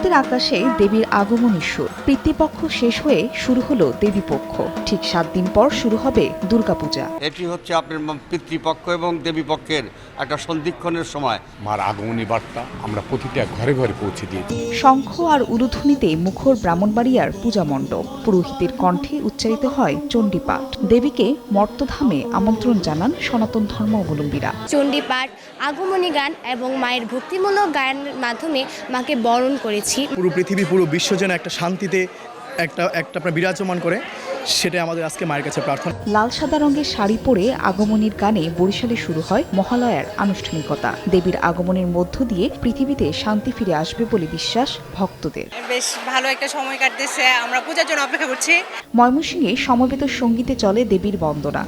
রাতের আকাশে দেবীর আগমনের সুর। পিতৃপক্ষ শেষ হয়ে শুরু হলো দেবীপক্ষ। ঠিক 7 দিন পর শুরু হবে দুর্গাপূজা। এটি হচ্ছে আপনার পিতৃপক্ষ এবং দেবীপক্ষের একটা সন্ধিক্ষণের সময়। মার আগমনী বার্তা আমরা প্রতিটা ঘরে ঘরে পৌঁছে দিয়েছি। শঙ্খ আর উলুধ্বনিতে মুখর ব্রাহ্মণবাড়িয়ার পূজা মণ্ডপ। পুরোহিতের কণ্ঠে উচ্চারিত হয় চণ্ডীপাঠ। দেবীকে মর্তধামে আমন্ত্রণ জানান সনাতন ধর্মাবলম্বীরা। চণ্ডীপাঠ, আগমনী গান এবং মায়ের ভক্তিমূলক গানের মাধ্যমে মাকে বরণ করেছি। পুরো পৃথিবী পুরো বিশ্ব যেন একটা শান্তিতে একটা আপনার বিরাজমান করে, সেটাই আমাদের আজকে মায়ের কাছে প্রার্থনা। লাল সাদা রঙের শাড়ি পরে আগমনীর গানে বরিশালে শুরু হয় মহালয়ার আনুষ্ঠানিকতা। দেবীর আগমনের মধ্য দিয়ে পৃথিবীতে শান্তি ফিরে আসবে বলে বিশ্বাস ভক্তদের। বেশ ভালো একটা সময় কাটতেছে, আমরা পূজার জন্য অপেক্ষা করছি। ময়মনসিংহে সমবেত সঙ্গীতে চলে দেবীর বন্দনা।